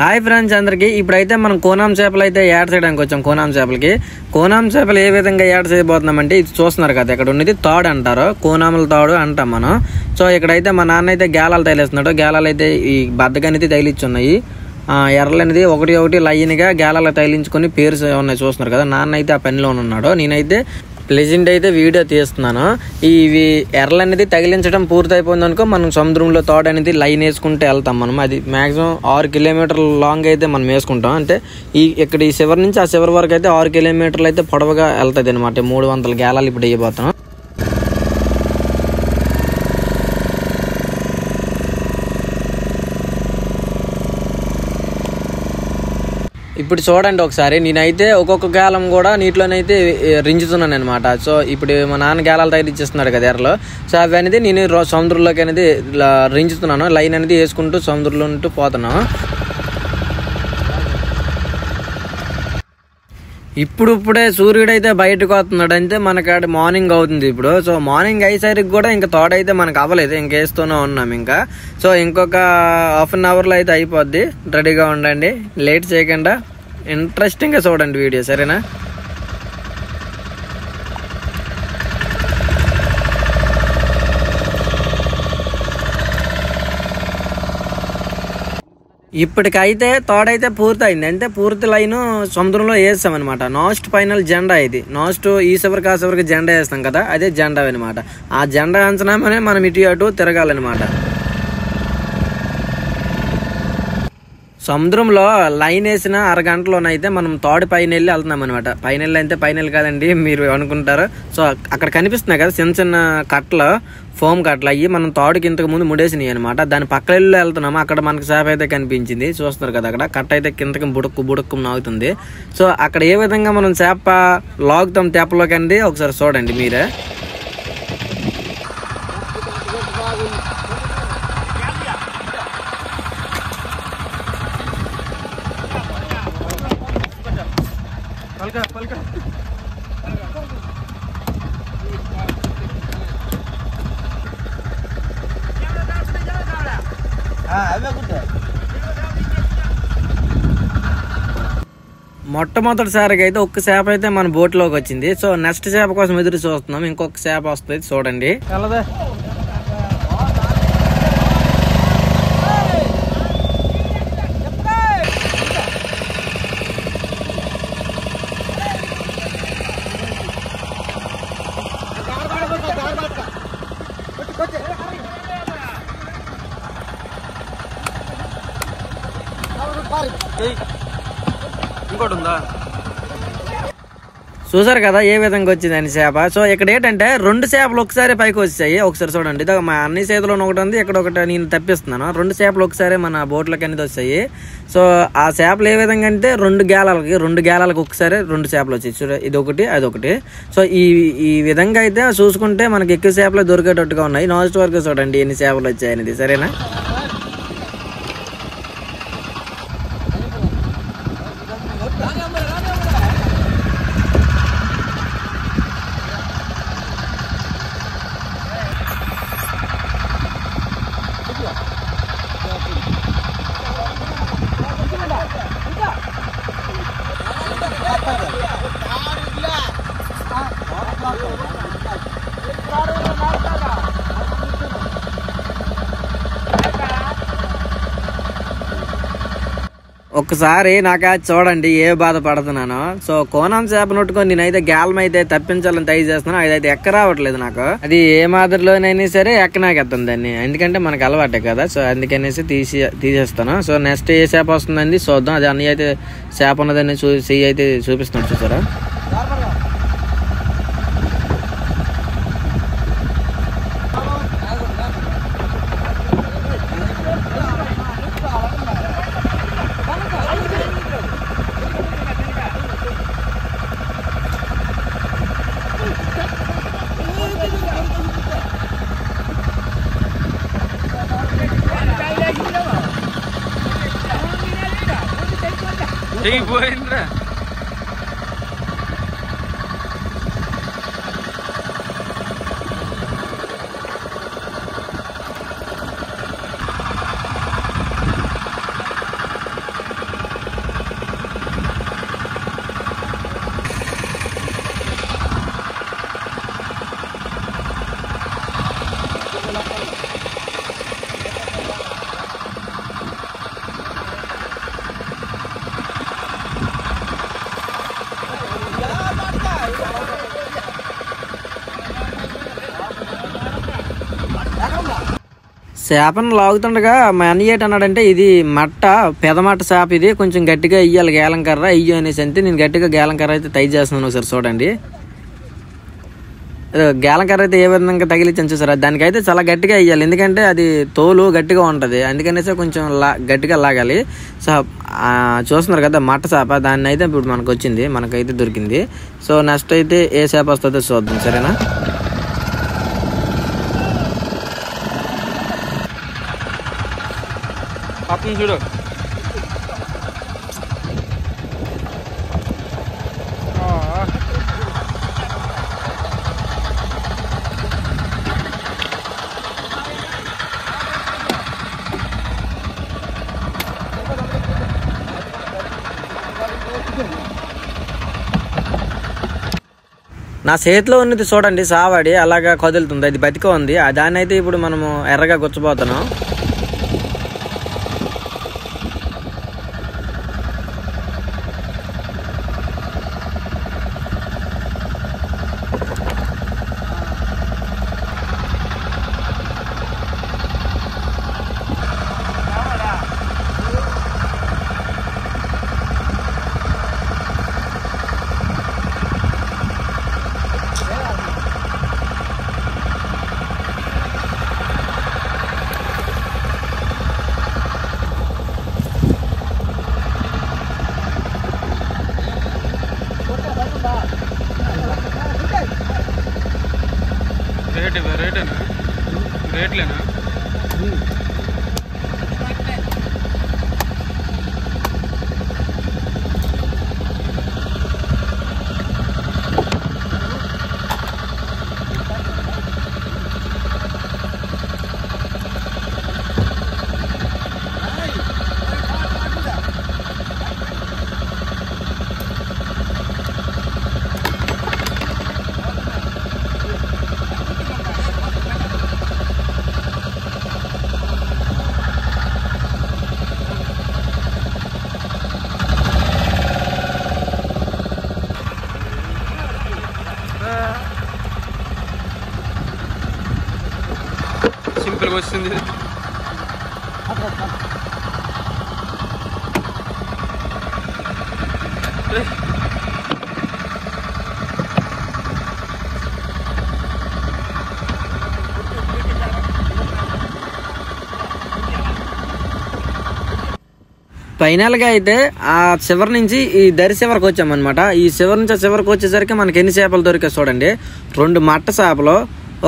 Hi friends అందరికి ఇప్పుడైతే మనం కోనాం చేపలు అయితే యాడ్ చేయడానికి వచ్చాం. కోనాం చేపలకి కోనాం చేపలు ఏ విధంగా యాడ్ చేయబోతున్నామంటే ఇది చూస్తున్నారు కదా, ఇక్కడ ఉన్నది తాడు అంటారు, కోనాముల తాడు అంటాం మనం. సో ఇక్కడైతే మా నాన్న అయితే గేలాలు తగిలేస్తున్నాడు. గేలాలు అయితే ఈ బద్దగానైతే తగిలిచ్చున్నాయి. ఎర్రలు అనేది ఒకటి ఒకటి లైన్గా గేలాలు తగిలించుకొని పేర్స్ ఉన్నాయి చూస్తున్నారు కదా. నాన్న అయితే ఆ పనిలో ఉన్నాడు, నేనైతే ప్రెజెంట్ అయితే వీడియో తీస్తున్నాను. ఇవి ఎర్రలు అనేది తగిలించడం పూర్తి అయిపోయింది అనుకో, మనం సముద్రంలో తోట అనేది లైన్ వేసుకుంటూ వెళ్తాం. మనం అది మాక్సిమం 6 కిలోమీటర్ల లాంగ్ అయితే మనం వేసుకుంటాం. అంటే ఇక్కడ ఈ చివరి నుంచి ఆ చివరి వరకు అయితే 6 కిలోమీటర్లు అయితే పొడవుగా వెళ్తుంది అనమాట. 300 గేలాలు ఇప్పుడు వేయబోతాం. ఇప్పుడు చూడండి ఒకసారి, నేనైతే ఒక్కొక్క గేలం కూడా నీటిలోనైతే రించుతున్నాను అనమాట. సో ఇప్పుడు మా నాన్న గేలాలు తగిలిచ్చేస్తున్నాడు కదా ఎర్రలో. సో అవి అనేది నేను సముద్రంలోకి అనేది రించుతున్నాను, లైన్ అనేది వేసుకుంటూ సముద్రంలో ఉంటూ పోతున్నాను. ఇప్పుడే సూర్యుడు అయితే బయటకు వస్తున్నాడు, అంటే మనకాడ మార్నింగ్ అవుతుంది ఇప్పుడు. సో మార్నింగ్ అయ్యేసరికి కూడా ఇంకా తోడైతే మనకు అవ్వలేదు, ఇంకేస్తూనే ఉన్నాం ఇంకా. సో ఇంకొక హాఫ్ అన్ అవర్లో అయితే అయిపోద్ది, రెడీగా ఉండండి, లేట్ చేయకుండా ఇంట్రెస్టింగ్గా చూడండి వీడియో, సరేనా? ఇప్పటికైతే తోడైతే పూర్తి అయింది, అంటే పూర్తి లైన్ సముద్రంలో వేస్తామన్నమాట. నాస్ట్ ఫైనల్ జెండా ఇది. నాస్ట్ ఈ చివరికి ఆ చివరికి జెండా వేస్తాం కదా, అదే జెండా అనమాట. ఆ జెండా అంచనామనే మనం ఇటు అటు తిరగాలన్నమాట. సముద్రంలో లైన్ వేసిన అరగంటలోనైతే మనం తోడు పైన వెళ్ళి వెళ్తున్నాం అనమాట. పైన అయితే పైన కాదండి, మీరు అనుకుంటారు. సో అక్కడ కనిపిస్తున్నాయి కదా చిన్న చిన్న కట్టలు, ఫోమ్ కట్టలు, అయ్యి మనం తోడుకి ఇంతకు ముందు ముడేసినాయి అనమాట. దాని పక్కన వెళ్ళి వెళ్తున్నాము. అక్కడ మనకు చేప అయితే కనిపించింది, చూస్తున్నారు కదా. అక్కడ కట్ట అయితే కిందకి బుడుక్కు నాగుతుంది. సో అక్కడ ఏ విధంగా మనం చేప లాగుతాం తెప్పలోకి అండి, ఒకసారి చూడండి మీరే. మొట్టమొదటిసారిగా అయితే ఒక్క చేప అయితే మన బోట్లోకి వచ్చింది. సో నెక్స్ట్ చేప కోసం ఎదురు చూస్తున్నాం, ఇంకొక చేప వస్తుంది చూడండి. ఇంకోటి ఉందా, చూసారు కదా ఏ విధంగా వచ్చిందని చేప. సో ఇక్కడ ఏంటంటే 2 చేపలు ఒకసారి పైకి వచ్చాయి, ఒకసారి చూడండి. ఇదో మా అన్ని చేతిలో ఒకటి ఉంది, ఇక్కడ ఒకటి నేను తప్పిస్తున్నాను. 2 చేపలు ఒకసారి మన బోట్లకి అనేది వచ్చాయి. సో ఆ చేపలు ఏ విధంగా అంటే 2 గేలాలకు ఒకసారి 2 చేపలు వచ్చాయి. చూడ, ఇదొకటి అదొకటి. సో ఈ విధంగా అయితే చూసుకుంటే మనకి ఎక్కువ చేపలు దొరికేటట్టుగా ఉన్నాయి. లాస్ట్ వరకు చూడండి ఎన్ని చేపలు వచ్చాయి అనేది, సరేనా? ఒక్కసారి నాకు చూడండి ఏ బాధపడుతున్నాను. సో కోనాం చేప నొట్టుకొని నేనైతే గేలం అయితే తప్పించాలని ట్రై చేస్తున్నాను. అదైతే ఎక్క రావట్లేదు నాకు. అది ఏ మాదిరిలోనైనా సరే ఎక్కనాకెత్తాను దాన్ని, ఎందుకంటే మనకు అలవాటే కదా. సో అందుకనేసి తీసేస్తాను. సో నెక్స్ట్ ఏ చేప వస్తుందండి చూద్దాం. అది అన్ని అయితే చేప ఉన్నదని చెయ్యి అయితే చూపిస్తున్నాడు, చూసారా? పోయిందిరా. చేపను లాగుతుండగా మా అన్నయ్య ఏంటన్నాడంటే ఇది మట్ట పెదమట్ట చేప, ఇది కొంచెం గట్టిగా ఇయ్యాలి గేలం కర్ర ఇయ్యి అనేసి అంటే నేను గట్టిగా గేలం కర్ర అయితే టై చేస్తున్నాను. ఒకసారి చూడండి, గేలం కర్ర అయితే ఏ విధంగా తగిలించాను చూసారా, దానికైతే చాలా గట్టిగా ఇయ్యాలి, ఎందుకంటే అది తోలు గట్టిగా ఉంటుంది, అందుకనేసి కొంచెం గట్టిగా లాగాలి. సో చూస్తున్నారు కదా మట్ట చేప, దాన్ని అయితే ఇప్పుడు మనకు వచ్చింది, మనకైతే దొరికింది. సో నెక్స్ట్ అయితే ఏ చేప వస్తుందో చూద్దాం, సరేనా. పక్కన చూడు. నా చేతిలో ఉన్నది చూడండి సావాడి అలాగా కదులుతుంది, అది బతిక ఉంది, దాన్ని అయితే ఇప్పుడు మనము ఎర్రగా గుచ్చబోతున్నాం. రేట్లేనా? సింపుల్గా వస్తుంది. ఫైనల్గా అయితే ఆ చివరి నుంచి ఈ దరి చివరికి వచ్చామన్నమాట. ఈ చివరి నుంచి ఆ చివరికి వచ్చేసరికి మనకి ఎన్ని చేపలు దొరికాయి చూడండి. 2 మట్ట చేపలు,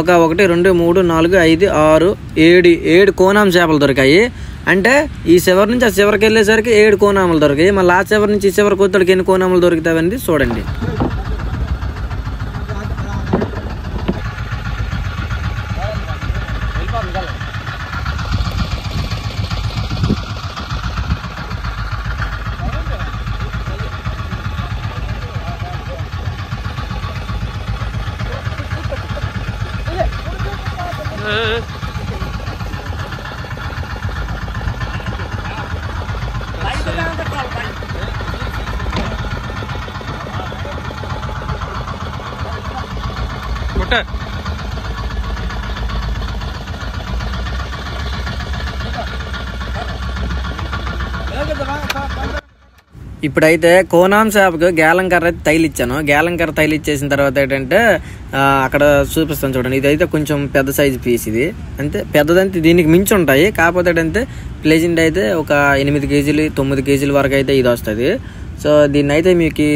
1 2 3 4 5 6 7 కోనాం చేపలు దొరికాయి. అంటే ఈ చివరి నుంచి ఆ చివరికి వెళ్ళేసరికి 7 కోనాములు దొరికాయి. మళ్ళీ ఆ చివరి నుంచి ఈ చివరికి వచ్చేటికి ఎన్ని కోనాములు దొరుకుతాయండి చూడండి. ఇప్పుడైతే కోనాం చేపకు గేలం కర్ర అయితే తైలిచ్చాను. గేలం కర్ర తైలిచ్చేసిన తర్వాత ఏంటంటే అక్కడ చూపిస్తాను చూడండి. ఇదైతే కొంచెం పెద్ద సైజు పీస్, ఇది అంతే పెద్దదంతే, దీనికి మించి ఉంటాయి. కాకపోతే ఏంటంటే ప్లేజెంట్ అయితే ఒక 8 కేజీలు 9 కేజీల వరకు అయితే ఇది వస్తుంది. సో దీన్ని అయితే మీకు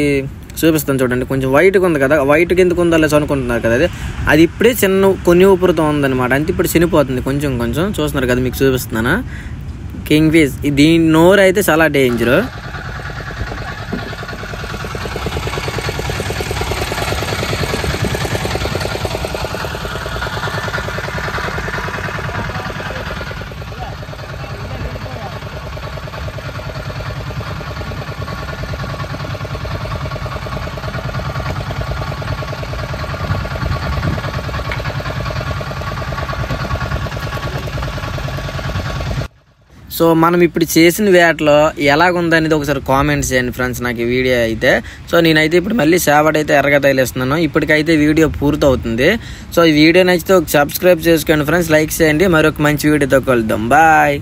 చూపిస్తాను చూడండి. కొంచెం వైట్గా ఉంది కదా, వైట్గా ఎందుకు ఉందో లేసి అనుకుంటున్నారు కదా, అది ఇప్పుడే కొన్ని ఊపిరితో ఉందన్నమాట. అంతే ఇప్పుడు చనిపోతుంది కొంచెం కొంచెం. చూస్తున్నారు కదా, మీకు చూపిస్తున్నాను. కింగ్ ఫిష్, దీని నోరు అయితే చాలా డేంజర్. సో మనం ఇప్పుడు చేసిన వేటలో ఎలాగుందనేది ఒకసారి కామెంట్స్ చేయండి ఫ్రెండ్స్ నాకు ఈ వీడియో అయితే. సో నేనైతే ఇప్పుడు మళ్ళీ సేవట్ అయితే ఎర్రగా తగిలిస్తున్నాను. ఇప్పటికైతే వీడియో పూర్తవుతుంది. సో ఈ వీడియో నచ్చితే ఒక సబ్స్క్రైబ్ చేసుకోండి ఫ్రెండ్స్, లైక్ చేయండి. మరొక మంచి వీడియోతో కలుద్దాం. బాయ్.